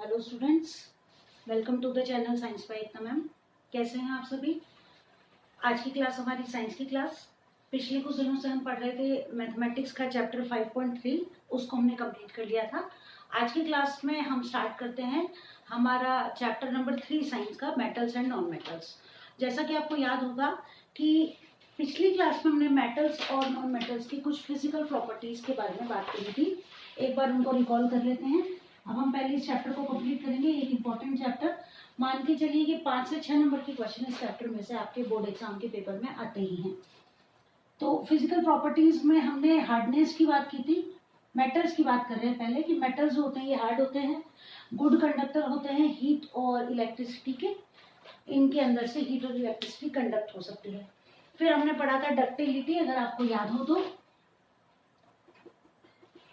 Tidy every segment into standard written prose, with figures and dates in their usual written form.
Hello students, welcome to the channel science by Ekta ma'am. कैसे हैं आप सभी। आज की क्लास हमारी साइंस की क्लास। पिछले कुछ दिनों से हम पढ़ रहे थे मैथमेटिक्स का चैप्टर 5.3, उसको हमने कंप्लीट कर लिया था। आज की क्लास में हम स्टार्ट करते हैं हमारा चैप्टर नंबर 3 साइंस का, मेटल्स एंड नॉन मेटल्स। जैसा कि आपको याद होगा कि पिछली क्लास में हमने मेटल्स और नॉन मेटल्स की कुछ फिजिकल प्रॉपर्टीज के बारे में बात करी थी। एक बार उनको रिकॉल कर लेते हैं। अब हम पहले इस चैप्टर को कंप्लीट करेंगे, एक इंपॉर्टेंट चैप्टर। मान के चलिए कि 5 से 6 नंबर की क्वेश्चन इस चैप्टर में से आपके बोर्ड एग्जाम के पेपर में आते ही हैं। तो फिजिकल प्रॉपर्टीज में हमने हार्डनेस की बात की थी। मेटल्स की बात कर रहे हैं पहले कि मेटल्स जो होते हैं ये हार्ड होते हैं, गुड कंडक्टर होते हैं हीट और इलेक्ट्रिसिटी के। इनके अंदर से हीट और इलेक्ट्रिसिटी कंडक्ट हो सकती है। फिर हमने पढ़ा था डक्टिलिटी, अगर आपको याद हो तो।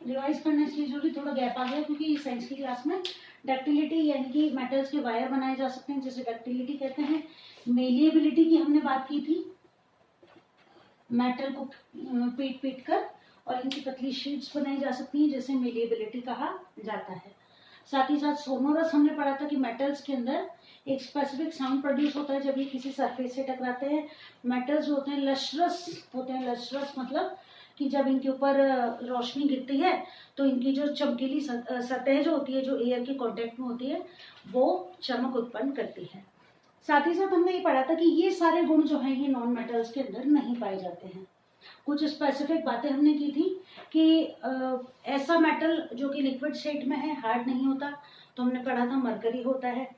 रिवाइज करने के लिए जरूरी थोड़ा गैप आ गया क्योंकि साइंस की क्लास में डक्टिलिटी यानी कि मेटल्स के वायर बनाए जा सकते हैं, जिसे डक्टिलिटी कहते हैं। मेलिएबिलिटी की हमने बात की थी, मेटल को पीट पीट कर और इनकी पतली शीट्स बनाई जा सकती हैं, जैसे मेलिएबिलिटी कहा जाता है। साथ ही साथ सोनोरस हमने पढ़ा था कि मेटल्स के अंदर एक स्पेसिफिक साउंड प्रोड्यूस होता है जब ये किसी सरफेस से टकराते हैं। मेटल्स होते हैं लश्रस होते हैं। लश्रस मतलब कि जब इनके ऊपर रोशनी गिरती है तो इनकी जो चमकीली सतह जो होती है, जो एयर के कांटेक्ट में होती है, वो चमक उत्पन्न करती है। साथ ही साथ हमने ये पढ़ा था कि ये सारे गुण जो हैं ये नॉन मेटल्स के अंदर नहीं पाए जाते हैं। कुछ स्पेसिफिक बातें हमने की थी कि ऐसा मेटल जो कि लिक्विड स्टेट में है, हार्ड नहीं होता, तो हमने पढ़ा था मरकरी होता है।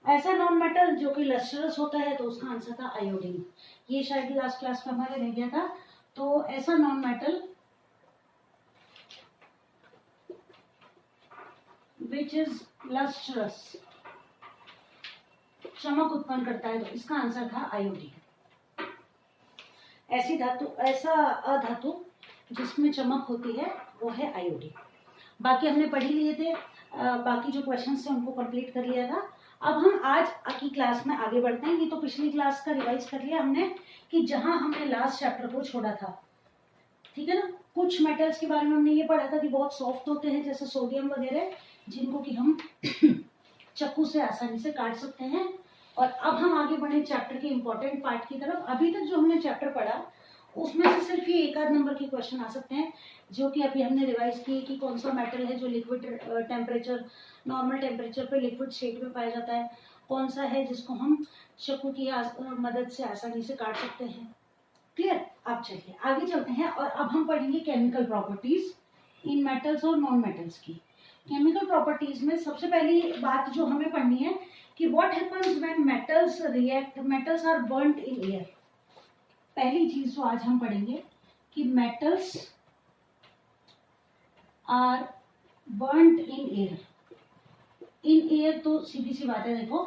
ऐसा नॉन मेटल जो कि लस्ट्रस होता है, तो उसका आंसर था आयोडीन। ये शायद लास्ट क्लास में हमारे रह गया था। तो ऐसा non metal which is lustrous, चमक उत्पन्न करता है, तो इसका आंसर था आयोडीन। ऐसी धातु, ऐसा अधातु जिसमें चमक होती है वो है आयोडीन। बाकी हमने पढ़ ही लिए थे, बाकी जो क्वेश्चंस थे उनको कंप्लीट कर लिया था। अब हम आज की क्लास में आगे बढ़ते हैं। ये तो पिछली क्लास का रिवाइज कर लिया हमने कि जहां हमने लास्ट चैप्टर को छोड़ा था, ठीक है ना। कुछ मेटल्स के बारे में हमने ये पढ़ा था कि बहुत सॉफ्ट होते हैं, जैसे सोडियम वगैरह, जिनको कि हम चाकू से आसानी से काट सकते हैं। और अब हम आगे बढ़े चैप्टर के इंपॉर्टेंट पार्ट की तरफ। अभी तक जो हमने चैप्टर पढ़ा उसमें से सिर्फ ये एक आध नंबर के क्वेश्चन आ सकते हैं, जो कि अभी हमने रिवाइज किए कि कौन सा मेटल है जो लिक्विड टेम्परेचर, नॉर्मल टेम्परेचर पे लिक्विड स्टेट में पाया जाता है, कौन सा है जिसको हम चाकू की मदद से आसानी से काट सकते हैं। क्लियर। अब चलिए आगे चलते हैं और अब हम पढ़ेंगे केमिकल प्रॉपर्टीज इन मेटल्स और नॉन मेटल्स की। केमिकल प्रॉपर्टीज में सबसे पहली बात जो हमें पढ़नी है कि what happens when metals react, metals are burned in air. पहली चीज जो आज हम पढ़ेंगे कि metals are burned in air. In air तो सीधी सी बात है, देखो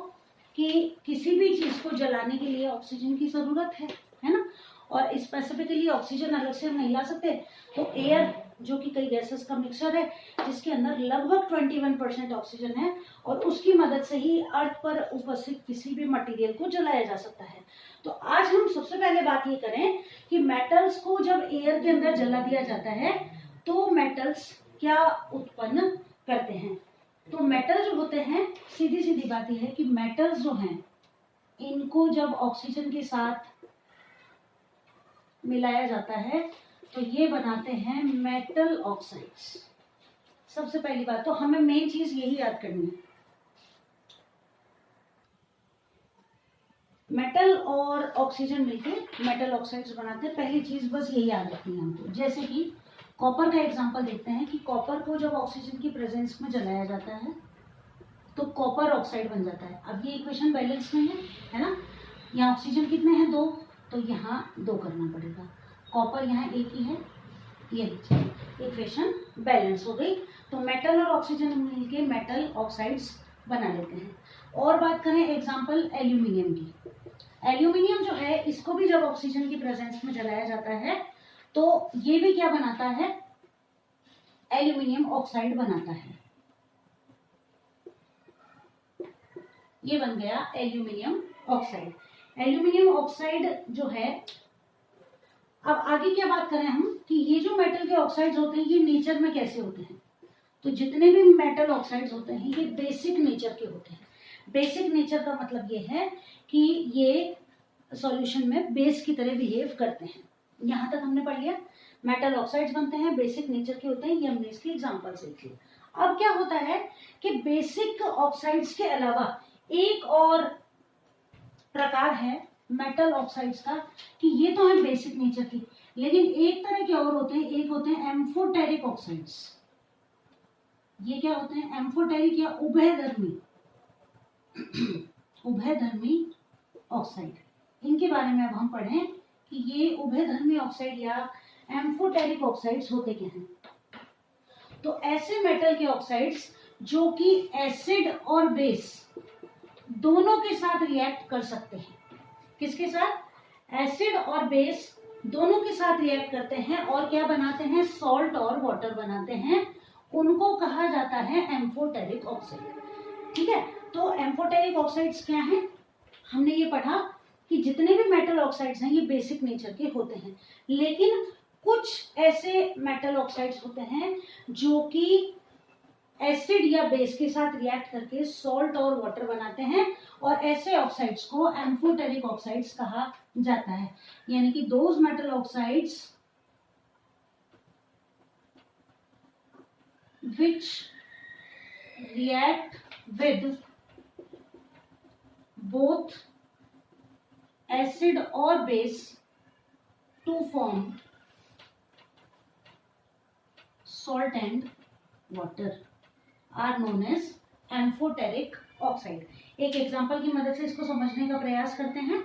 कि किसी भी चीज को जलाने के लिए ऑक्सीजन की जरूरत है ना। और स्पेसिफिकली ऑक्सीजन अलग से हम नहीं ला सकते, तो एयर जो कि कई गैसेस का मिक्सचर है, जिसके अंदर लगभग 21% ऑक्सीजन है, और उसकी मदद से ही अर्थ पर उपस्थित किसी भी मटेरियल को जलाया जा सकता है। तो आज हम सबसे पहले बात ये करें कि मेटल्स को जब एयर के अंदर जला दिया जाता है तो मेटल्स क्या उत्पन्न करते हैं। तो मेटल जो होते हैं, सीधी सीधी बात यह है कि मेटल्स जो हैं इनको जब ऑक्सीजन के साथ मिलाया जाता है तो ये बनाते हैं मेटल ऑक्साइड्स। सबसे पहली बात तो हमें मेन चीज यही याद करनी है, मेटल और ऑक्सीजन मिलकर मेटल ऑक्साइड्स बनाते हैं। पहली चीज बस यही याद रखनी है हमको। जैसे कि कॉपर का एग्जांपल देखते हैं कि कॉपर को जब ऑक्सीजन की प्रेजेंस में जलाया जाता है तो कॉपर ऑक्साइड बन जाता है। अब ये इक्वेशन बैलेंस में है ना। यहाँ ऑक्सीजन कितने हैं, 2, तो यहाँ 2 करना पड़ेगा। कॉपर यहाँ एक ही है, ये इक्वेशन बैलेंस हो गई। तो मेटल और ऑक्सीजन मिलके मेटल ऑक्साइड्स बना लेते हैं। और बात करें एग्जांपल एल्यूमिनियम की। एल्यूमिनियम जो है इसको भी जब ऑक्सीजन की प्रेजेंस में जलाया जाता है तो ये भी क्या बनाता है, एल्यूमिनियम ऑक्साइड बनाता है। ये बन गया एल्यूमिनियम ऑक्साइड। एल्यूमिनियम ऑक्साइड जो है, अब आगे क्या बात करें हम कि ये जो मेटल के ऑक्साइड्स होते हैं ये नेचर में कैसे होते हैं। तो जितने भी मेटल ऑक्साइड्स होते हैं ये बेसिक नेचर के होते हैं। बेसिक नेचर का मतलब ये है कि ये सॉल्यूशन में बेस की तरह बिहेव करते हैं। यहाँ तक हमने पढ़ लिया। मेटल ऑक्साइड्स बनते हैं, बेसिक नेचर के होते हैं, ये हमने इसके एग्जांपल से लिखे। अब क्या होता है कि बेसिक ऑक्साइड्स के अलावा एक और प्रकार है मेटल ऑक्साइड्स का कि ये तो है बेसिक नेचर की, लेकिन एक तरह के और होते हैं। एक होते हैं एम्फोटेरिक ऑक्साइड्स। ये क्या होते हैं? एम्फोटेरिक या उभयधर्मी उभयधर्मी ऑक्साइड। इनके बारे में अब हम पढ़ें कि ये उभयधर्मी ऑक्साइड या एम्फोटेरिक ऑक्साइड्स होते क्या हैं। तो ऐसे मेटल के ऑक्साइड्स जो कि एसिड और बेस दोनों के साथ रिएक्ट कर सकते हैं। किसके साथ? एसिड और बेस दोनों के साथ रिएक्ट करते हैं और क्या बनाते हैं? सॉल्ट और वाटर बनाते हैं। उनको कहा जाता है एम्फोटेरिक ऑक्साइड। ठीक है, तो एम्फोटेरिक ऑक्साइड्स क्या हैं? हमने ये पढ़ा कि जितने भी मेटल ऑक्साइड्स हैं ये बेसिक नेचर के होते हैं, लेकिन कुछ ऐसे मेटल ऑक्साइड्स होते हैं जो कि एसिड या बेस के साथ रिएक्ट करके सॉल्ट और वाटर बनाते हैं और ऐसे ऑक्साइड्स को एम्फोटेरिक ऑक्साइड्स कहा जाता है। यानी कि those metal oxides which react with both acid or base to form salt and water are known as amphoteric oxide. एक एग्जांपल की मदद से इसको समझने का प्रयास करते हैं।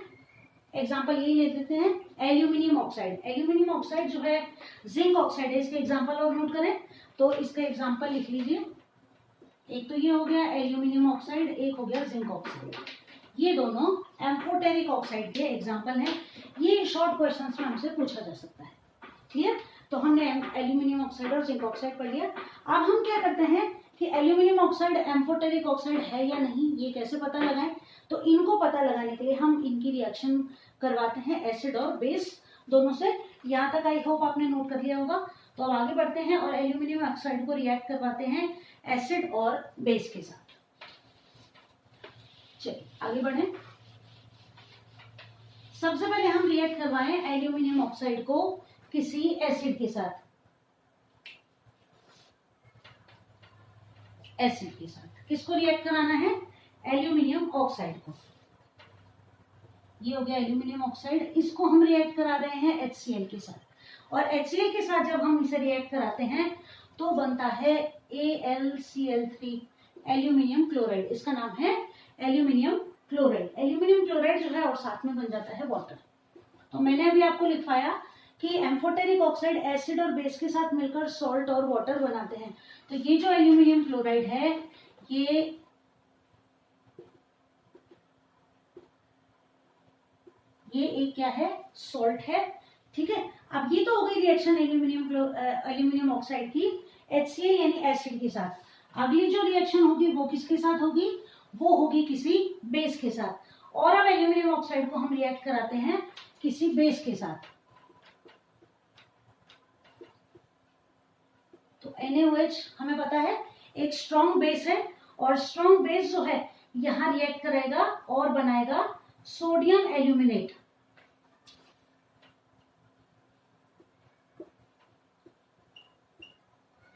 एग्जांपल यही ले लेते हैं, एल्यूमिनियम ऑक्साइड। एल्यूमिनियम ऑक्साइड जो है जिंक ऑक्साइड है। इसके एग्जांपल और नोट करें तो इसका एग्जांपल लिख लीजिए। एक तो ये हो गया एल्यूमिनियम ऑक्साइड, एक हो गया जिंक ऑक्साइड। ये दोनों एम्फोटेरिक ऑक्साइड के एग्जांपल हैं। ये शॉर्ट क्वेश्चंस में हमसे पूछा जा सकता है। ठीक है, तो हमने एल्यूमिनियम ऑक्साइड और जिंक ऑक्साइड पढ़ लिया। अब हम क्या करते हैं कि एल्यूमिनियम ऑक्साइड एम्फोटेरिक ऑक्साइड है या नहीं, ये कैसे पता लगाएं। तो इनको पता लगाने के लिए हम इनकी रिएक्शन करवाते हैं एसिड और बेस दोनों से। यहाँ तक आई होप आपने नोट कर लिया होगा। तो अब आगे बढ़ते हैं और एल्यूमिनियम ऑक्साइड को रिएक्ट करवाते हैं एसिड और बेस के साथ। चलिए आगे बढ़ें। सबसे पहले हम रिएक्ट करवाएं एल्यूमिनियम ऑक्साइड को किसी एसिड के साथ। एसिड के साथ किसको रिएक्ट कराना है? एल्यूमिनियम ऑक्साइड को। ये हो गया एल्यूमिनियम ऑक्साइड। इसको हम रिएक्ट करा रहे हैं HCl के साथ, और HCl के साथ जब हम इसे रिएक्ट कराते हैं तो बनता है AlCl3 एल्यूमिनियम क्लोराइड। इसका नाम है एल्यूमिनियम क्लोराइड। एल्यूमिनियम क्लोराइड जो है और साथ में बन जाता है वाटर। तो मैंने अभी आपको लिखवाया कि एम्फोटेरिक ऑक्साइड एसिड और बेस के साथ मिलकर सॉल्ट और वाटर बनाते हैं। तो ये जो एल्यूमिनियम क्लोराइड है ये एक क्या है? सॉल्ट है। ठीक है, अब ये तो हो गई रिएक्शन एल्यूमिनियम ऑक्साइड की HCl यानी एसिड के साथ। अगली जो रिएक्शन होगी वो किसके साथ होगी? वो होगी किसी बेस के साथ। और अब एल्यूमिनियम ऑक्साइड को हम रिएक्ट कराते हैं किसी बेस के साथ। तो NaOH हमें पता है एक स्ट्रॉन्ग बेस है, और स्ट्रॉन्ग बेस जो है यहां रिएक्ट करेगा और बनाएगा सोडियम एल्यूमिनेट।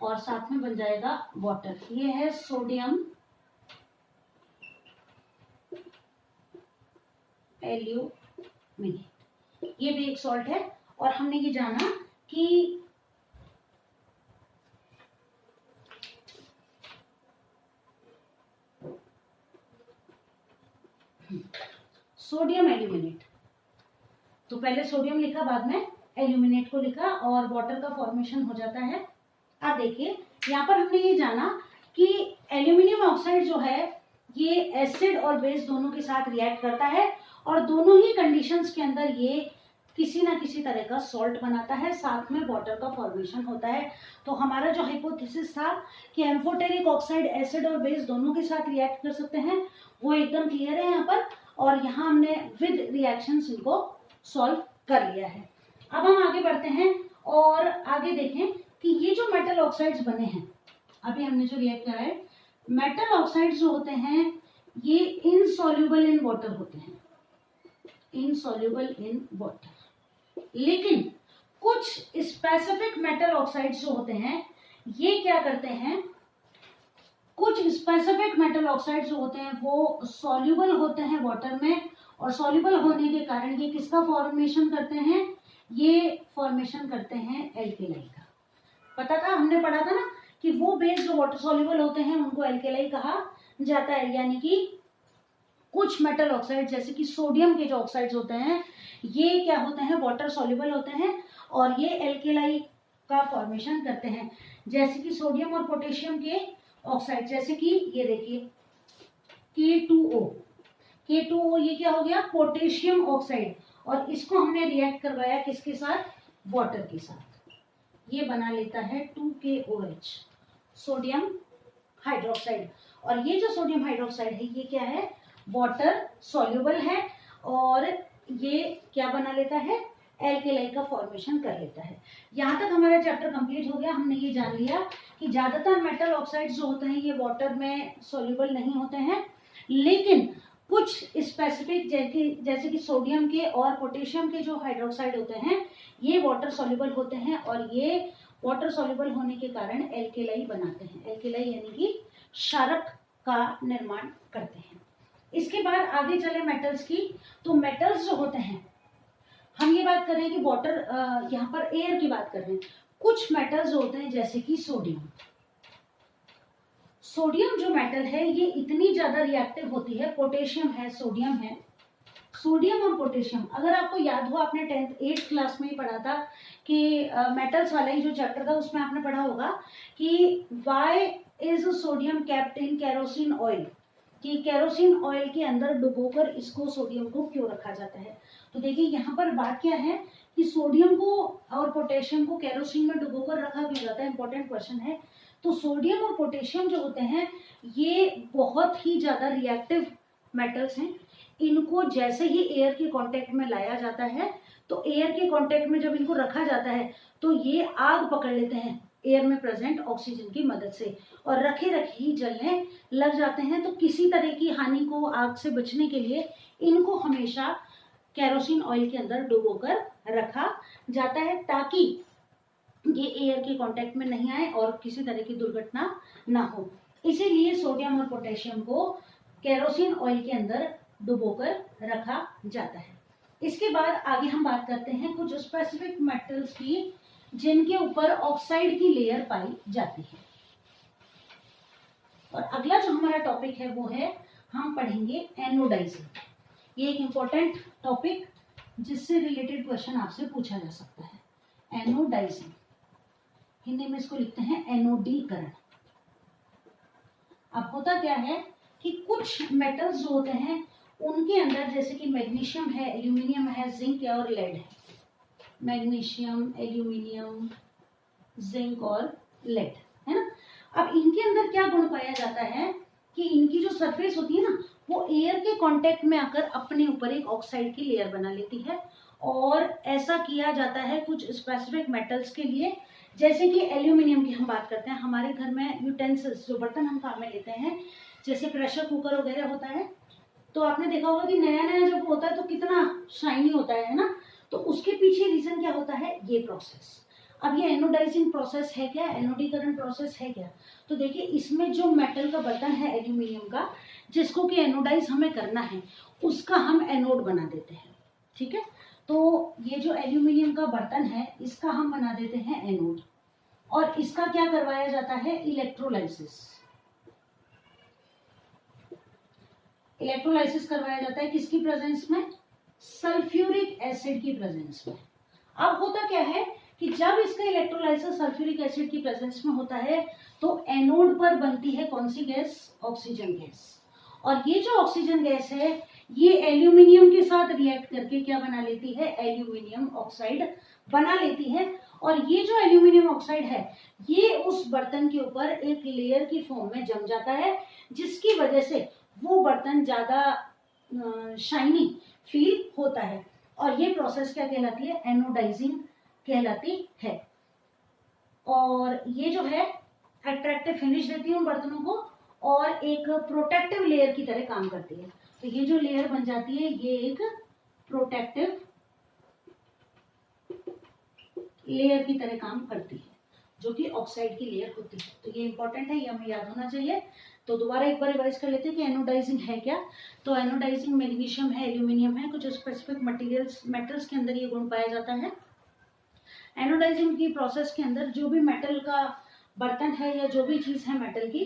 और साथ में बन जाएगा वाटर। ये है सोडियम एल्यूमिनेट। ये भी एक सॉल्ट है। और हमने ये जाना कि सोडियम एल्यूमिनेट, तो पहले सोडियम लिखा, बाद में एल्यूमिनेट को लिखा और वाटर का फॉर्मेशन हो जाता है। अब देखिए यहाँ पर हमने ये जाना कि एल्यूमिनियम ऑक्साइड जो है ये एसिड और बेस दोनों के साथ रिएक्ट करता है, और दोनों ही कंडीशंस के अंदर ये किसी ना किसी तरह का सॉल्ट बनाता है, साथ में वाटर का फॉर्मेशन होता है। तो हमारा जो हाइपोथेसिस था कि एम्फोटेरिक ऑक्साइड एसिड और बेस दोनों के साथ रिएक्ट कर सकते हैं वो एकदम क्लियर है यहाँ पर, और यहाँ हमने विद रिएक्शंस इनको सॉल्व कर लिया है। अब हम आगे बढ़ते हैं और आगे देखें कि ये जो मेटल ऑक्साइड्स बने हैं अभी हमने जो रिएक्ट करा है, मेटल ऑक्साइड जो होते हैं ये इनसॉल्युबल इन वाटर होते हैं, इनसॉल्युबल इन वाटर। लेकिन कुछ स्पेसिफिक मेटल ऑक्साइड जो होते हैं ये क्या करते हैं, कुछ स्पेसिफिक मेटल ऑक्साइड जो होते हैं वो सॉल्युबल होते हैं वाटर में, और सॉल्युबल होने के कारण ये किसका फॉर्मेशन करते हैं, ये फॉर्मेशन करते हैं एल्केलाई का। पता था, हमने पढ़ा था ना कि वो बेस जो वाटर सॉल्युबल होते हैं उनको एल्केलाई कहा जाता है। यानी कि कुछ मेटल ऑक्साइड जैसे कि सोडियम के जो ऑक्साइड्स होते हैं ये क्या होते हैं, वाटर सॉल्युबल होते हैं और ये एल्केलाई का फॉर्मेशन करते हैं। जैसे कि सोडियम और पोटेशियम के ऑक्साइड, जैसे कि ये देखिए K2O, K2O ये क्या हो गया, पोटेशियम ऑक्साइड, और इसको हमने रिएक्ट करवाया किसके साथ, वाटर के साथ, ये बना लेता है 2KOH, सोडियम हाइड्रोक्साइड। और ये जो सोडियम हाइड्रोक्साइड है ये क्या है, वाटर सॉल्युबल है, और ये क्या बना लेता है, एल्केलाई का फॉर्मेशन कर लेता है। यहाँ तक हमारा चैप्टर कंप्लीट हो गया। हमने ये जान लिया कि ज्यादातर मेटल ऑक्साइड्स जो होते हैं ये वाटर में सॉल्युबल नहीं होते हैं, लेकिन कुछ स्पेसिफिक जैसे कि सोडियम के और पोटेशियम के जो हाइड्रोक्साइड होते हैं ये वाटर सॉल्युबल होते हैं, और ये वाटर सॉल्युबल होने के कारण एल्केलाई बनाते हैं। एल्केलाई यानी कि क्षारक का निर्माण करते हैं। इसके बाद आगे चले मेटल्स की, तो मेटल्स जो होते हैं, हम ये बात कर रहे हैं कि वाटर, यहाँ पर एयर की बात कर रहे हैं। कुछ मेटल्स जो होते हैं जैसे कि सोडियम, सोडियम जो मेटल है ये इतनी ज्यादा रिएक्टिव होती है, पोटेशियम है, सोडियम है, सोडियम और पोटेशियम। अगर आपको याद हो, आपने 10th 8th क्लास में ही पढ़ा था कि मेटल्स वाला ही जो चैप्टर था उसमें आपने पढ़ा होगा कि why is sodium kept in kerosene oil, कि केरोसिन ऑयल के अंदर डुबोकर इसको सोडियम को क्यों रखा जाता है। तो देखिए यहाँ पर बात क्या है कि सोडियम को और पोटेशियम को केरोसिन में डुबोकर रखा क्यों जाता है, इंपॉर्टेंट क्वेश्चन है। तो सोडियम और पोटेशियम जो होते हैं ये बहुत ही ज्यादा रिएक्टिव मेटल्स हैं। इनको जैसे ही एयर के कांटेक्ट में लाया जाता है, तो एयर के कांटेक्ट में जब इनको रखा जाता है तो ये आग पकड़ लेते हैं एयर में प्रेजेंट ऑक्सीजन की मदद से, और रखे रखे ही जलने लग जाते हैं। तो किसी तरह की हानि को आग से बचने के लिए इनको हमेशा केरोसिन ऑयल के अंदर डुबोकर रखा जाता है, ताकि ये एयर के कांटेक्ट में नहीं आए और किसी तरह की दुर्घटना ना हो। इसीलिए सोडियम और पोटेशियम को केरोसिन ऑयल के अंदर डुबोकर रखा जाता है। इसके बाद आगे हम बात करते हैं कुछ स्पेसिफिक मेटल्स की जिनके ऊपर ऑक्साइड की लेयर पाई जाती है। और अगला जो हमारा टॉपिक है वो है, हम पढ़ेंगे एनोडाइजिंग। ये एक इंपॉर्टेंट टॉपिक जिससे रिलेटेड क्वेश्चन आपसे पूछा जा सकता है। एनोडाइजिंग, हिंदी में इसको लिखते हैं एनोडीकरण। अब होता क्या है कि कुछ मेटल्स जो होते हैं उनके अंदर, जैसे कि मैग्नीशियम है, एल्यूमिनियम है, जिंक है और लेड है। मैग्नीशियम, एल्यूमिनियम, जिंक और लेड, है ना। अब इनके अंदर क्या गुण पाया जाता है कि इनकी जो सरफेस होती है ना वो एयर के कांटेक्ट में आकर अपने ऊपर एक ऑक्साइड की लेयर बना लेती है। और ऐसा किया जाता है कुछ स्पेसिफिक मेटल्स के लिए, जैसे कि एल्यूमिनियम की हम बात करते हैं। हमारे घर में यूटेंसिल्स, जो बर्तन हम काम में लेते हैं, जैसे प्रेशर कुकर वगैरह होता है, तो आपने देखा होगा कि नया नया जब होता है तो कितना शाइनी होता है ना। तो उसके पीछे रीजन क्या होता है, ये प्रोसेस। अब ये एनोडाइजिंग प्रोसेस है क्या, एनोडीकरण प्रोसेस है क्या, तो देखिए इसमें जो मेटल का बर्तन है एल्यूमिनियम का, जिसको कि एनोडाइज हमें करना है, उसका हम एनोड बना देते हैं। ठीक है, तो ये जो एल्यूमिनियम का बर्तन है इसका हम बना देते हैं एनोड, और इसका क्या करवाया जाता है, इलेक्ट्रोलाइसिस। इलेक्ट्रोलाइसिस करवाया जाता है किसकी प्रेजेंस में, सल्फ्यूरिक एसिड की प्रेजेंस में। अब होता क्या है कि जब इसका इलेक्ट्रोलाइसिस सल्फ्यूरिक एसिड की प्रेजेंस में होता है तो एनोड पर बनती है कौन सी गैस, ऑक्सीजन गैस। और ये जो ऑक्सीजन गैस है ये एल्यूमिनियम के साथ रिएक्ट करके क्या बना लेती है, एल्यूमिनियम ऑक्साइड बना लेती है। और ये जो एल्यूमिनियम ऑक्साइड है ये उस बर्तन के ऊपर एक लेयर की फॉर्म में जम जाता है, जिसकी वजह से वो बर्तन ज्यादा शाइनी फील होता है। और ये प्रोसेस क्या कहलाती है, एनोडाइजिंग कहलाती है। और ये जो है अट्रैक्टिव फिनिश देती है उन बर्तनों को और एक प्रोटेक्टिव लेयर की तरह काम करती है। तो ये जो लेयर बन जाती है ये एक प्रोटेक्टिव लेयर की तरह काम करती है, जो कि ऑक्साइड की लेयर होती है। तो ये इंपॉर्टेंट है, ये हमें याद होना चाहिए। तो दोबारा एक बार रिवाइज कर लेते हैं कि एनोडाइजिंग है क्या। तो एनोडाइजिंग मैग्नीशियम है, एल्यूमिनियम है, कुछ स्पेसिफिक मेटल्स के अंदर ये गुण पाया जाता है। एनोडाइजिंग की प्रोसेस के अंदर जो भी मेटल का बर्तन है या जो भी चीज है मेटल की,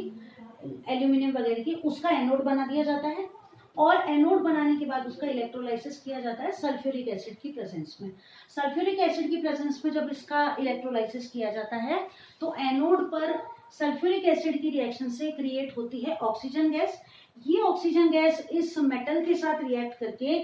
एल्यूमिनियम वगैरह की, उसका एनोड बना दिया जाता है और एनोड बनाने के बाद उसका इलेक्ट्रोलाइसिस किया जाता है सल्फ्यूरिक एसिड की प्रेजेंस में। सल्फ्यूरिक एसिड की प्रेजेंस में जब इसका इलेक्ट्रोलाइसिस किया जाता है तो एनोड पर सल्फ्यूरिक एसिड की रिएक्शन से क्रिएट होती है ऑक्सीजन गैस। ये ऑक्सीजन गैस इस मेटल के साथ रिएक्ट करके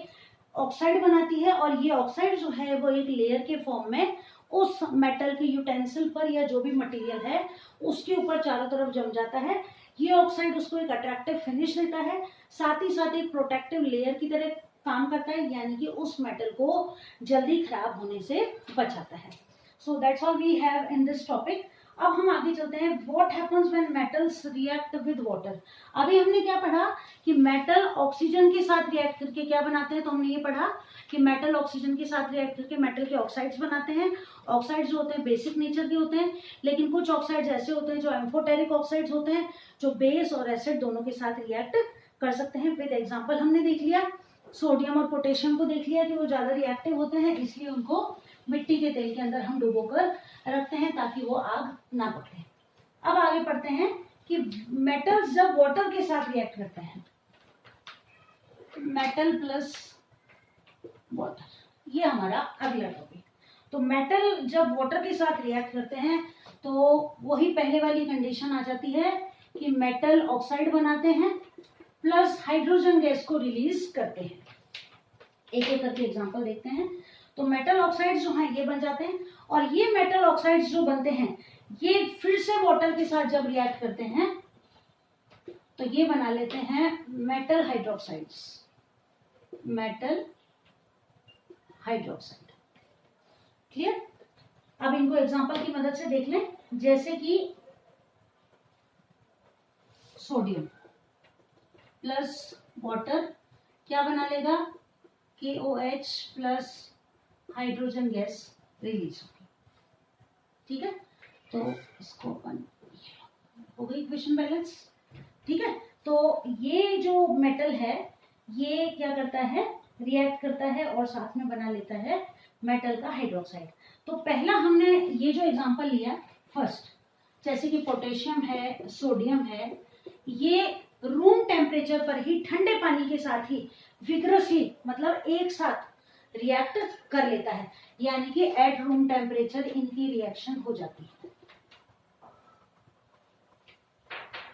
ऑक्साइड बनाती है और ये ऑक्साइड जो है वो एक लेयर के फॉर्म में उस मेटल के यूटेंसिल पर या जो भी मटेरियल है उसके ऊपर चारों तरफ जम जाता है। ये ऑक्साइड उसको एक अट्रैक्टिव फिनिश देता है, साथ ही साथ एक प्रोटेक्टिव लेयर की तरह काम करता है, यानी कि उस मेटल को जल्दी खराब होने से बचाता है। So that's all we have in this topic. अब हम आगे चलते हैं, what happens when metals react with water. अभी हमने क्या पढ़ा कि मेटल ऑक्सीजन के साथ रिएक्ट करके क्या बनाते हैं। तो हमने ये पढ़ा कि मेटल ऑक्सीजन के साथ रिएक्ट करके मेटल के ऑक्साइड्स बनाते हैं। ऑक्साइड्स जो होते हैं बेसिक नेचर के होते हैं, लेकिन कुछ ऑक्साइड्स ऐसे होते हैं जो एम्फोटेरिक ऑक्साइड्स होते हैं, जो बेस और एसिड दोनों के साथ रिएक्ट कर सकते हैं। विद एग्जाम्पल हमने देख लिया, सोडियम और पोटेशियम को देख लिया कि वो ज्यादा रिएक्टिव होते हैं, इसलिए उनको मिट्टी के तेल के अंदर हम डुबोकर रखते हैं ताकि वो आग ना पकड़े। अब आगे पढ़ते हैं कि मेटल्स जब वाटर के साथ रिएक्ट करते हैं, मेटल प्लस वाटर, ये हमारा अगला टॉपिक। तो मेटल जब वाटर के साथ रिएक्ट करते हैं तो वही पहले वाली कंडीशन आ जाती है कि मेटल ऑक्साइड बनाते हैं प्लस हाइड्रोजन गैस को रिलीज करते हैं। एक एक करके एग्जांपल देखते हैं। तो मेटल ऑक्साइड्स जो हैं ये बन जाते हैं और ये मेटल ऑक्साइड्स जो बनते हैं ये फिर से वाटर के साथ जब रिएक्ट करते हैं तो ये बना लेते हैं metal hydroxides, metal hydroxide. Clear. अब इनको एग्जांपल की मदद से देख लें, जैसे कि सोडियम प्लस वाटर क्या बना लेगा, KOH plus hydrogen gas release होगी। ठीक है, तो इसको अपन हो गई इक्वेशन बैलेंस। ठीक है, तो ये जो मेटल है ये क्या करता है, रिएक्ट करता है और साथ में बना लेता है मेटल का हाइड्रोक्साइड। तो पहला हमने ये जो एग्जांपल लिया फर्स्ट, जैसे कि पोटेशियम है, सोडियम है, ये रूम टेम्परेचर पर ही ठंडे पानी के साथ ही विग्रसली मतलब एक साथ रिएक्ट कर लेता है, यानी कि एट रूम टेम्परेचर इनकी रिएक्शन हो जाती है।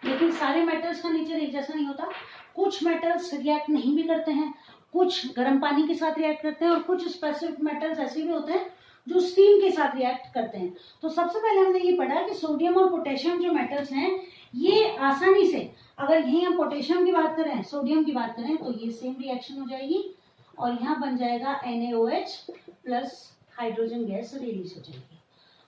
लेकिन सारे मेटल्स का नेचर एक जैसा नहीं होता, कुछ मेटल्स रिएक्ट नहीं भी करते हैं, कुछ गर्म पानी के साथ रिएक्ट करते हैं और कुछ स्पेसिफिक मेटल्स ऐसे भी होते हैं जो स्टीम के साथ रिएक्ट करते हैं। तो सबसे पहले हमने ये पढ़ा कि सोडियम और पोटेशियम जो मेटल्स हैं ये आसानी से, अगर यही हम पोटेशियम की बात करें, सोडियम की बात करें, तो ये सेम रिएक्शन हो जाएगी और यहाँ बन जाएगा NaOH plus hydrogen gas release हो जाएगी,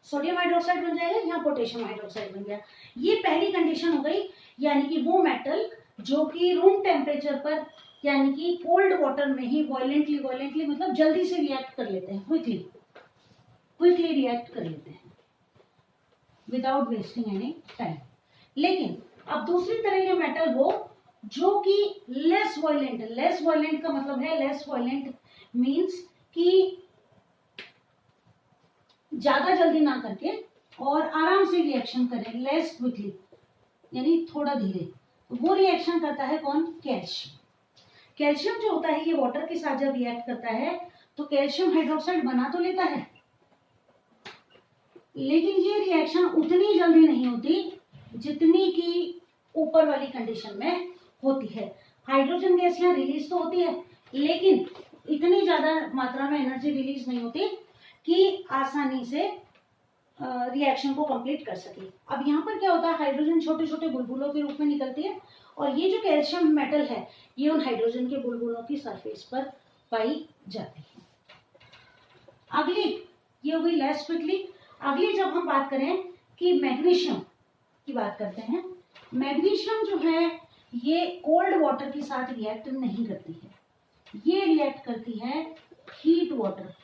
सोडियम हाइड्रोक्साइड बन जाएगा, यहाँ पोटेशियम हाइड्रोक्साइड बन गया। ये पहली कंडीशन हो गई, यानी कि वो मेटल जो कि रूम टेम्परेचर पर यानी कि कोल्ड वाटर में ही वॉयलेंटली मतलब जल्दी से रिएक्ट कर लेते हैं, क्विकली रिएक्ट कर लेते हैं विदाउट वेस्टिंग एनी टाइम। लेकिन अब दूसरी तरह के मेटल वो जो कि लेस वॉयलेंट का मतलब है, लेस वॉयलेंट मीन्स कि ज्यादा जल्दी ना करके और आराम से रिएक्शन करें, लेस क्विकली यानी थोड़ा धीरे। वो रिएक्शन करता है कौन, कैल्शियम जो होता है ये वाटर के साथ जब रिएक्ट करता है तो कैल्शियम हाइड्रोक्साइड बना तो लेता है, लेकिन ये रिएक्शन उतनी जल्दी नहीं होती जितनी कि ऊपर वाली कंडीशन में होती है। हाइड्रोजन गैस यहाँ रिलीज तो होती है लेकिन इतनी ज्यादा मात्रा में एनर्जी रिलीज नहीं होती कि आसानी से रिएक्शन को कंप्लीट कर सके। अब यहाँ पर क्या होता है, हाइड्रोजन छोटे छोटे बुलबुलों के रूप में निकलती है और ये जो कैल्शियम मेटल है ये उन हाइड्रोजन के बुलबुलों की सरफेस पर पाई जाती है। अगली ये हो गई लेस क्विकली। अगली जब हम बात करें कि मैग्नीशियम, की बात करते हैं। मैग्नीशियम जो है ये कोल्ड वाटर के साथ रिएक्ट नहीं करती है, ये रिएक्ट करती है हीट वाटर,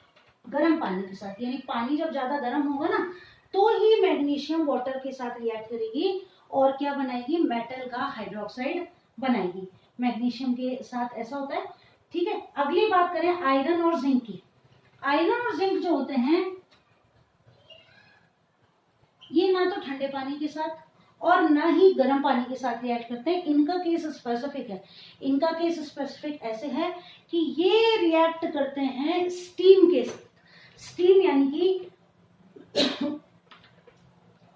गर्म पानी के साथ। यानी पानी जब ज्यादा गर्म होगा ना तो ही मैग्नीशियम वाटर के साथ रिएक्ट करेगी और क्या बनाएगी, मेटल का हाइड्रोक्साइड बनाएगी। मैग्नीशियम के साथ ऐसा होता है। ठीक है, अगली बात करें आयरन और जिंक की। आयरन और जिंक जो होते हैं ये ना तो ठंडे पानी के साथ और ना ही गर्म पानी के साथ रिएक्ट करते हैं। इनका केस स्पेसिफिक है। इनका केस स्पेसिफिक ऐसे है कि ये रिएक्ट करते हैं स्टीम के साथ। स्टीम यानी कि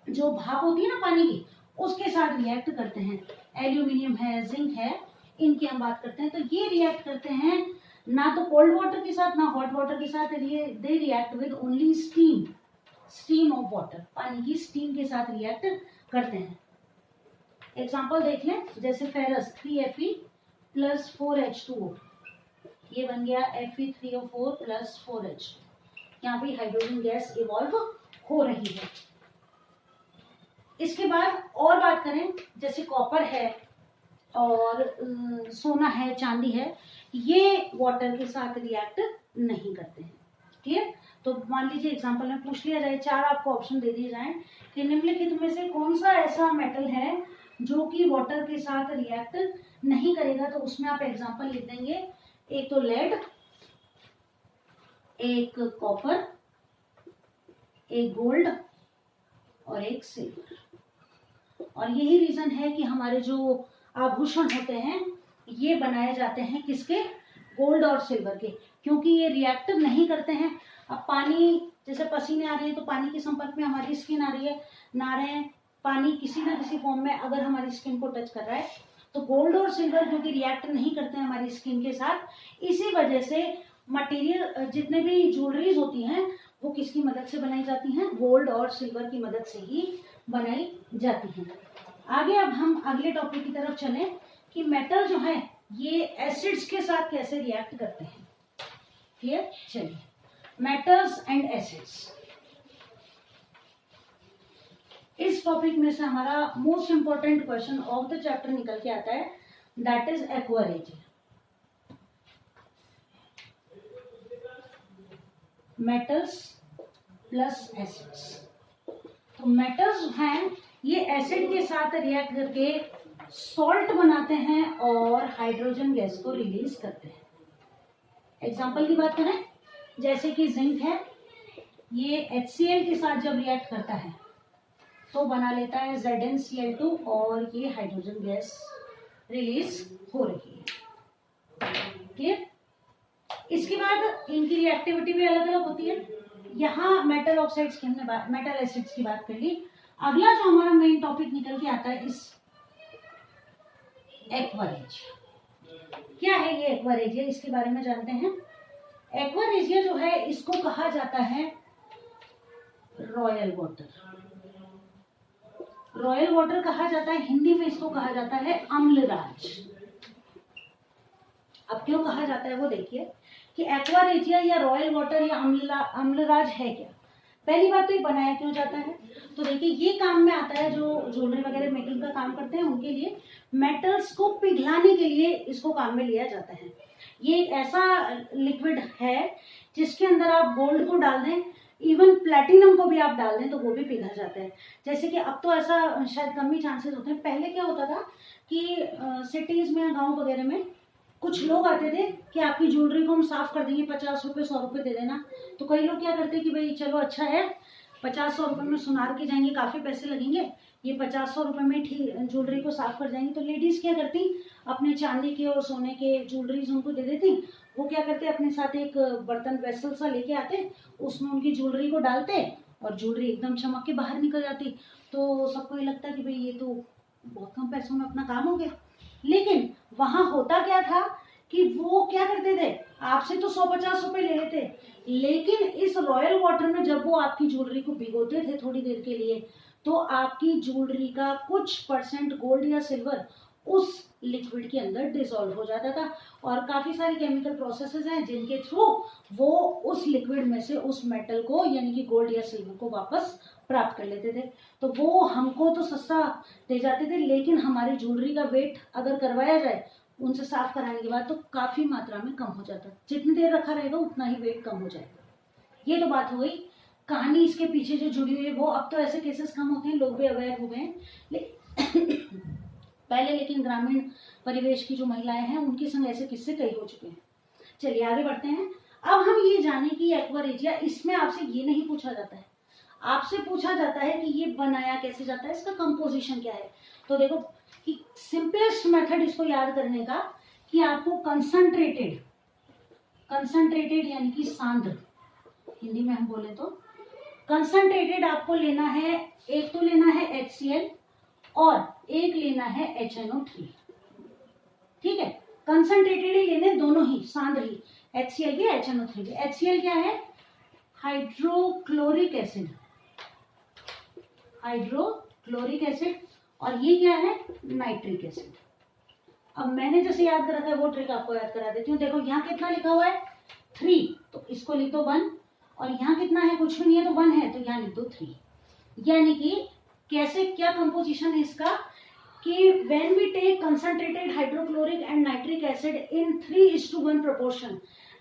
जो भाप होती है ना पानी की, उसके साथ रिएक्ट करते हैं। एल्यूमिनियम है, जिंक है, इनकी हम बात करते हैं। तो ये रिएक्ट करते हैं ना तो कोल्ड वाटर के साथ ना हॉट वाटर के साथ। They react with only steam, steam of water, पानी की स्टीम के साथ रिएक्ट करते हैं। एग्जांपल देख लें, जैसे फेरस 3Fe प्लस 4H2O, ये बन गया Fe3O4 प्लस 4H2। यहाँ पे हाइड्रोजन गैस इवॉल्व हो रही है। इसके बाद और बात करें, जैसे कॉपर है और सोना है, चांदी है, ये वाटर के साथ रिएक्ट नहीं करते हैं। क्लियर? तो मान लीजिए एग्जांपल में पूछ लिया जाए, 4 आपको ऑप्शन दे दिए जाएं कि निम्नलिखित में से कौन सा ऐसा मेटल है जो कि वाटर के साथ रिएक्ट नहीं करेगा, तो उसमें आप एग्जांपल लिख देंगे। एक तो लेड, एक कॉपर, एक गोल्ड और एक सिल्वर। और यही रीजन है कि हमारे जो आभूषण होते हैं ये बनाए जाते हैं किसके, गोल्ड और सिल्वर के, क्योंकि ये रिएक्ट नहीं करते हैं। अब पानी, जैसे पसीने आ रहे हैं तो पानी के संपर्क में हमारी स्किन आ रही है, ना रहे हैं, पानी किसी ना किसी फॉर्म में अगर हमारी स्किन को टच कर रहा है, तो गोल्ड और सिल्वर क्योंकि रिएक्ट नहीं करते हैं हमारी स्किन के साथ, इसी वजह से मटेरियल जितने भी ज्वेलरीज होती हैं वो किसकी मदद से बनाई जाती हैं, गोल्ड और सिल्वर की मदद से ही बनाई जाती हैं। आगे अब हम अगले टॉपिक की तरफ चलें कि मेटल जो है ये एसिड्स के साथ कैसे रिएक्ट करते हैं। क्लियर? चलिए, मेटल्स एंड एसिड्स, इस टॉपिक में से हमारा most important question of the chapter निकल के आता है, that is aqua regia. Metals plus acids. तो मेटल्स हैं ये एसिड के साथ रिएक्ट करके सॉल्ट बनाते हैं और हाइड्रोजन गैस को रिलीज करते हैं। एग्जांपल की बात करें, जैसे कि जिंक है, ये HCl के साथ जब रिएक्ट करता है तो बना लेता है ZnCl2 और ये हाइड्रोजन गैस रिलीज हो रही है। क्लियर? इसके बाद इनकी रिएक्टिविटी भी अलग अलग होती है। यहाँ मेटल ऑक्साइड्स की हमने मेटल एसिड्स की बात कर ली। अगला जो हमारा मेन टॉपिक निकल के आता है इस एक्वा रेजिया। क्या है ये एक्वा रेजिया, इसके बारे में जानते हैं। एक्वा रेजिया जो है इसको कहा जाता है रॉयल वाटर। रॉयल वाटर कहा जाता है, हिंदी में इसको कहा जाता है अम्लराज। अब क्यों कहा जाता है वो देखिए कि एक्वा रेजिया या रॉयल वाटर या अम्लराज है क्या। पहली बात तो ये बनाया क्यों जाता है, तो देखिए ये काम में आता है, जो ज्वेलरी वगैरह मेकिंग का काम करते हैं उनके लिए मेटल्स को पिघलाने के लिए इसको काम में लिया जाता है। ये एक ऐसा लिक्विड है जिसके अंदर आप गोल्ड को डाल दें, इवन प्लेटिनम को भी आप डाल दें तो वो भी पिघल जाता है। जैसे कि अब तो ऐसा शायद कम ही चांसेस होते हैं। पहले क्या होता था कि सिटीज में, गाँव वगैरह में कुछ लोग आते थे कि आपकी ज्वेलरी को हम साफ कर देंगे, 50 रुपये 100 रुपये दे देना। तो कई लोग क्या करते कि भाई चलो अच्छा है, 50-100 रुपये में सुनार के जाएंगे, काफ़ी पैसे लगेंगे, ये 50-100 रुपये में ठीक ज्वेलरी को साफ कर जाएंगे। तो लेडीज़ क्या करती, अपने चांदी के और सोने के ज्वेलरीज उनको दे देती। वो क्या करते, अपने साथ एक बर्तन वेसल सा लेके आते, उसमें उनकी ज्वेलरी को डालते और ज्वेलरी एकदम चमक के बाहर निकल जाती। तो सबको ये लगता कि भाई ये तो बहुत कम पैसों में अपना काम हो गया। लेकिन वहां होता क्या था कि वो क्या करते थे, आपसे तो 100-50 रुपए ले लेते, लेकिन इस रॉयल वाटर में जब वो आपकी ज्वेलरी को भिगोते थे थोड़ी देर के लिए, तो आपकी ज्वेलरी का कुछ परसेंट गोल्ड या सिल्वर उस लिक्विड के अंदर डिसॉल्व हो जाता था। और काफी सारे केमिकल प्रोसेसेस हैं जिनके थ्रू वो उस लिक्विड में से उस मेटल को यानी कि गोल्ड या सिल्वर को वापस प्राप्त कर लेते थे। तो वो हमको तो सस्ता दे जाते थे, लेकिन हमारी ज्वेलरी का वेट अगर करवाया जाए उनसे साफ कराने के बाद तो काफ़ी मात्रा में कम हो जाता है। जितनी देर रखा रहेगा उतना ही वेट कम हो जाएगा। ये तो बात हो गई कहानी इसके पीछे जो जुड़ी हुई है वो। अब तो ऐसे केसेस कम होते हैं, लोग भी अवेयर हो गए हैं। पहले लेकिन ग्रामीण परिवेश की जो महिलाएं हैं उनके संग ऐसे किस्से कई हो चुके हैं। चलिए आगे बढ़ते हैं। अब हम ये जाने कि एक्वारेजिया, इसमें आपसे ये नहीं पूछा जाता है, आपसे पूछा जाता है कि ये बनाया कैसे जाता है, इसका कंपोजिशन क्या है। तो देखो कि सिंपलेस्ट मेथड इसको याद करने का कि आपको कंसंट्रेटेड यानी कि सांद्र, हिंदी में हम बोले तो कंसंट्रेटेड आपको लेना है। एक तो लेना है HCl और एक लेना है HNO3। ठीक है, कंसंट्रेटेड ही लेने, दोनों ही सांद्र ही, HCl भी HNO3 भी। HCl क्या है? हाइड्रोक्लोरिक एसिड, और ये क्या है? Nitric acid. अब मैंने जैसे याद कर रखा है वो ट्रिक आपको याद करा देती हूँ। देखो यहाँ कितना लिखा हुआ है? 3, तो इसको लिख दो 1, और यहाँ कितना है? कुछ भी नहीं है तो 1 है, तो यहाँ लिख दो 3। यानी कि कैसे, क्या कंपोजिशन है इसका कि when we take concentrated hydrochloric and nitric acid in 3:1 proportion,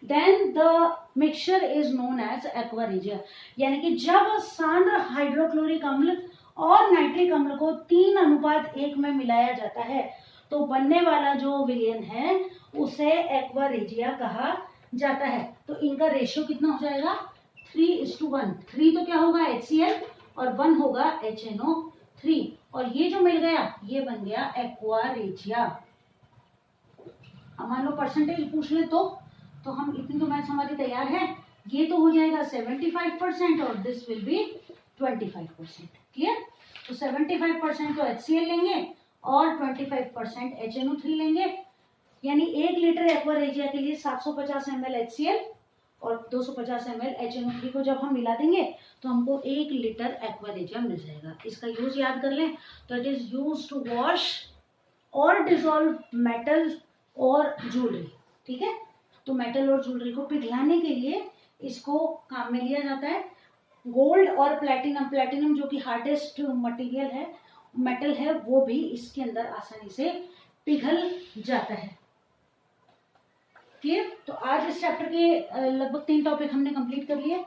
then the mixture is known as aqua regia। यानी कि जब सांद्र हाइड्रोक्लोरिक अम्ल और नाइट्रिक अम्ल को 3:1 में मिलाया जाता है तो बनने वाला जो विलयन है उसे एक्वा रेजिया कहा जाता है। तो इनका रेशियो कितना हो जाएगा? 3:1। 3 तो क्या होगा? HCl और 1 होगा HNO3, और ये जो मिल गया ये बन गया एक्वा रेजिया। अब मान लो परसेंटेज पूछ ले तो हम इतनी तो मैथ्स हमारी तैयार है। ये तो हो जाएगा 75% और दिस विल बी 25%। क्लियर? तो 75% तो HCl लेंगे और 25% HNO3 लेंगे। यानी 1 लीटर एक्वा रेजिया के लिए 750 ml HCl और 250 ml HNO3 को जब हम मिला देंगे तो हमको 1 लीटर एक्वा रेजिया मिल जाएगा। इसका यूज याद कर लें तो it is use to wash और डिसॉल्व मेटल और ज्वेलरी। ठीक है, तो मेटल और ज्वेलरी को पिघलाने के लिए इसको काम में लिया जाता है। गोल्ड और प्लैटिनम जो कि हार्डेस्ट मटेरियल है, मेटल है, वो भी इसके अंदर आसानी से पिघल जाता है। क्लियर? तो आज इस चैप्टर के लगभग 3 टॉपिक हमने कंप्लीट कर लिए।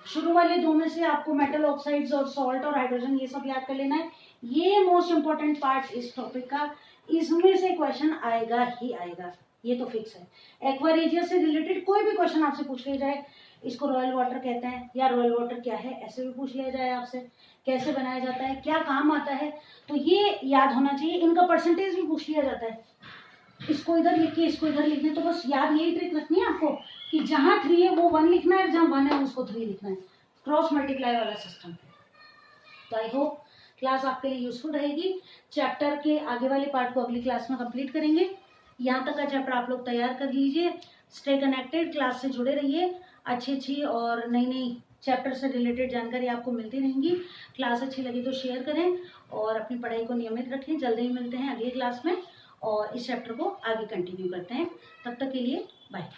शुरू वाले 2 में से आपको मेटल ऑक्साइड्स और सॉल्ट और हाइड्रोजन ये सब याद कर लेना है। ये मोस्ट इंपॉर्टेंट पार्ट इस टॉपिक का, इसमें से क्वेश्चन आएगा ही आएगा, ये तो फिक्स है। एक्वा रेजिया से रिलेटेड कोई भी क्वेश्चन आपसे पूछ लिया जाए, इसको रॉयल वाटर कहते हैं या रॉयल वाटर क्या है, ऐसे भी पूछ लिया जाए आपसे, कैसे बनाया जाता है, क्या काम आता है, तो ये याद होना चाहिए। इनका परसेंटेज भी पूछ लिया जाता है, इसको इधर लिख के इसको इधर लिखना है। तो बस याद यही ट्रिक रखनी है आपको कि जहाँ 3 है वो 1 लिखना है, जहाँ 1 है उसको 3 लिखना है, क्रॉस मल्टीप्लाई वाला सिस्टम। तो आई होप क्लास आपके लिए यूजफुल रहेगी। चैप्टर के आगे वाले पार्ट को अगली क्लास में कंप्लीट करेंगे। यहाँ तक का चैप्टर आप लोग तैयार कर लीजिए। स्टे कनेक्टेड, क्लास से जुड़े रहिए। अच्छी और नई चैप्टर से रिलेटेड जानकारी आपको मिलती रहेंगी। क्लास अच्छी लगी तो शेयर करें और अपनी पढ़ाई को नियमित रखें। जल्दी ही मिलते हैं अगली क्लास में और इस चैप्टर को आगे कंटिन्यू करते हैं। तब तक के लिए बाय।